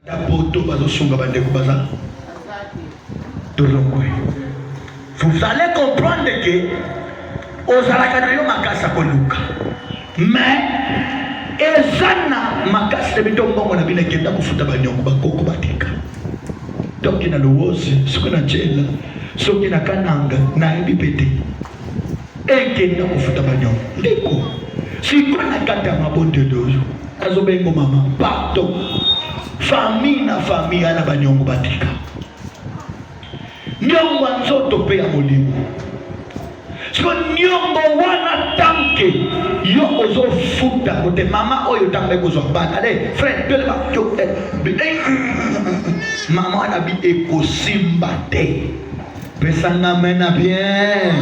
Vous allez comprendre que Ozalakanayo makasa koluka. Mais ezana makasa de bitombo na bile kenda kufuta banyongo bakoko batika. Donc ina lowozi, sukuna jela, sukuna kananga na ibipete. Ekenda kufuta banyongo. Ndiko. Sikona kata mabonde dozo. Azobengo mama, pardon. Famille na famille ana banyongo batika. Nyongo nzoto pe ya molimo. Siko nyongo wana tanke yo ozo futa kote mama oyo tambe kozo bana ale frère de la yo mama wana bi ekosimba te pesanga mena bien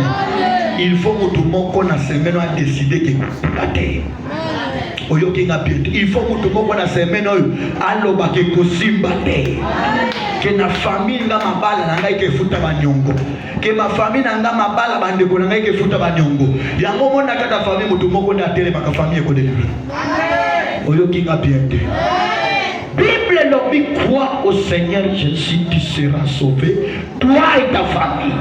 il faut que tout le monde na semaine a décidé que pate oyo kinga bien il faut que tout le monde na semaine oyo aloba ke kosimba te que na famille nga mabala na ngai ke futa banyongo que ma famille na nga mabala bandeko na ngai ke futa banyongo yango mona kata famille mutu moko na tele maka famille ko délivrer oyo kinga bien te Bible lobi crois au Seigneur Jésus tu seras sauvé toi et ta famille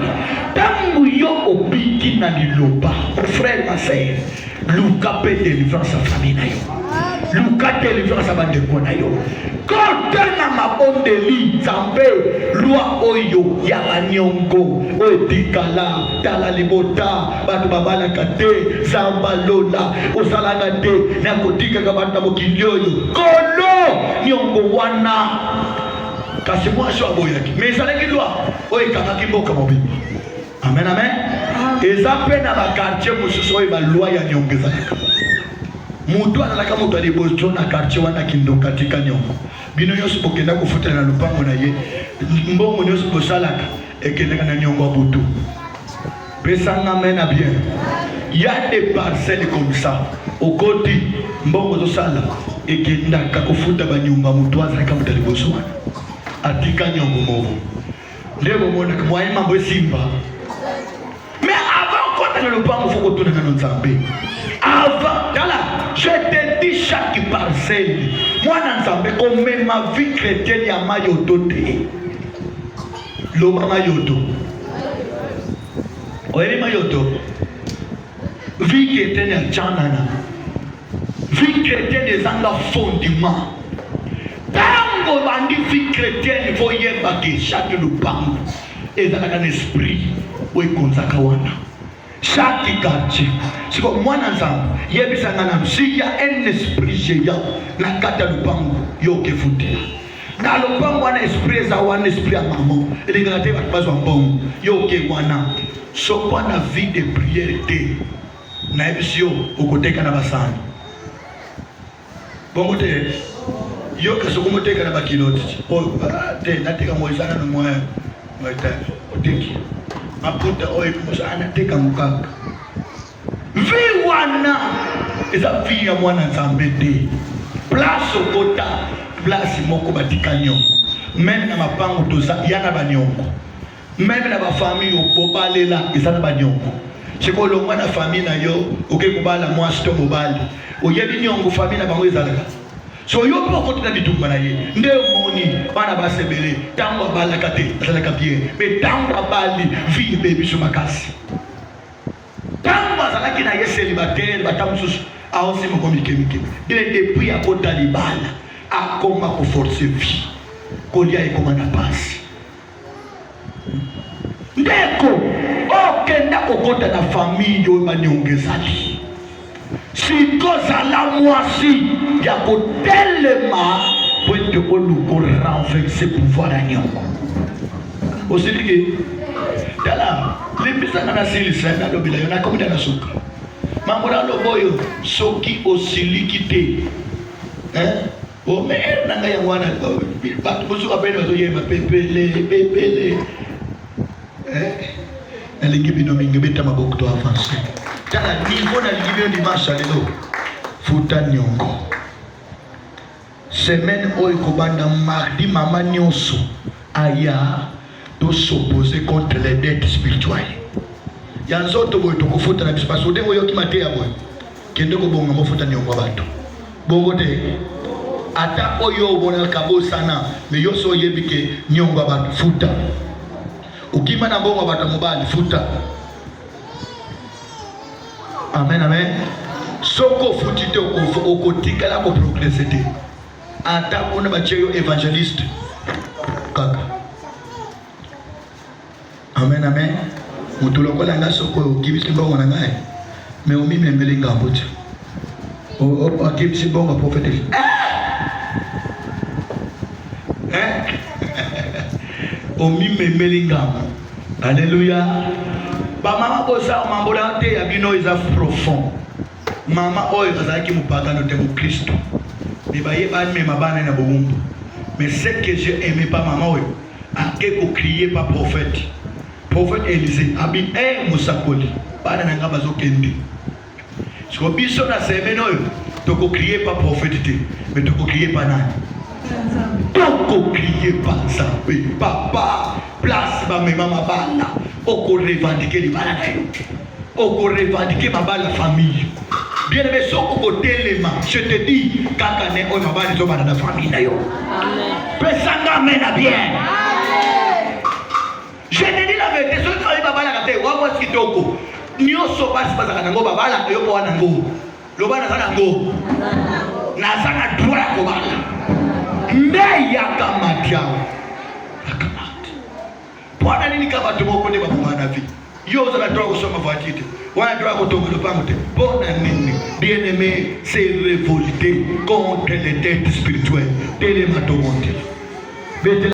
tangu yo obiki na liloba mon frère ma sœur Luka peut délivrer sa famille na yo Luka délivrer sa bandeko na yo quand na mabondeli zambe loi oyo ya banyongo oetikala tala libota batu babala kate zamba lola osalanga te na kotika ka batu mokilioyo kono nyongo wana kasi moi so aboyaki mais salaki loi oyo kaka kimboka mobimba amen amen ezape na ba quartier mususu oyo ba loi ya nyongeza mutu analaka mutu alibozo na quartier wana kindo katika nyongo bino yosu bokenda kufuta na lupango na ye mbongo yosu bosalaka ekendeka na nyongo abutu pesanga mena bien il y a des parcelles comme ça au côté mbongo zosala ekenda ka kufuta banyumba mutu azaka mutu alibozo atika nyongo mobo lebo mona kwa mambo simba mais avant quand le lupango faut que tu ne nzambe avant dala je te dis chaque parcelle moi nzambe comme ma vie chrétienne ya mayoto te lo mayoto oye mayoto vie chrétienne ya chanana vie chrétienne des anga fondement tango bandi vie chrétienne faut yeba que chaque lupango ezalaka un esprit oye konzaka wana chaque quartier c'est comme moi ensemble yebisanga na msiki un esprit géant na kata lupango yoke futi na lupango wana esprit za wana esprit ya maman elinga te batbazo mbongo yoke wana so kwa na vie de prière te na ebisio okoteka na basani bongo te yoke so komoteka na bakiloti o te nateka moisana no moya mata oteki aputa oyo musana teka mukaka vi wana eza vi ya mwana nzambe te place okota place moko batika nyongo même na mapango toza yana banyongo même na bafamille okobalela eza na banyongo siko longwa na famille na yo oke kobala mwasi to mobali oyebi nyongo famille na bango ezalaka so yo po kotuna bitumba na ye nde moni bana basebele tango balaka te azalaka bien mais tango bali vie baby so makasi tango azalaki na ye célibataire batamususu aosi mokomike mike ile depuis akota libala akoma ko force vie kolia ekoma na pasi ndeko okenda kokota na famille yo banyongezali sikozala mwasi ya kotelema pointe oluko renverser pouvoir ya nyongo osiliki tala limbisanga na silisa na lobila yo na komida na suka mambo na loboyo soki osiliki te o mer na ngaya wana batu bosuka pele bazoyeba pepele nalingi bino mingi beta maboko to avance tala niveau na lingi bino dimanche lelo futa nyongo semaine oyo kobanda mardi mama nyonso aya to s'opposer contre les dettes spirituelles ya nzoto boyo to kofuta na bispace ode oyo kimate ya boyo kende ko bonga mo futa nyongo bato bongo te ata oyo bona kabo sana me yoso yebike nyonga ba futa ukima na bongo bata mobali futa. Amen, amen. Soko futite okotika la ko progresser. Ata ona ba cheyo evangeliste kaka. Amen, amen. Mutulokola nga soko kibisi bongo na ngai me omi membele ngambo ti o akibisi bongo prophétique omi membele ngambo. Alléluia. Ba mama bosa mambola te ya bino is profond. Mama oyo azaki mupaka no te mu Kristo me ba yeba me mabana na bomumbu. Mais ce que j'ai aimé pas maman oyo ake ko crier pas prophète. Prophète Élisée abi musakoli bana nanga bazokende. Siko biso na semaine oyo toko crier pas prophète te mais toko crier pas nani. Toko crier pas Nzambe papa place ba me mama bana oko revendiquer les bana nayo. Oko revendiquer ma bana famille. Bien aimé soko ko telema je te dis kaka ne oyo mabana zo bana na famille nayo. Amen. Pesanga mena bien. Je te dis la vérité, ceux qui ont babala kate, wa ce qui toko. Nyoso basi bazaka nango babala yo po nango. Loba na nango. Na saka droit ko bala. Mbe ya kamatiao. Akamati. Bwana nini kama tumoko ne babuma na vie. Yo za droit kusoma voiture. Wana droit kutonga lupango te. Bona nini? Bien-aimé, c'est révolté contre les têtes spirituelles. Télé matomonte.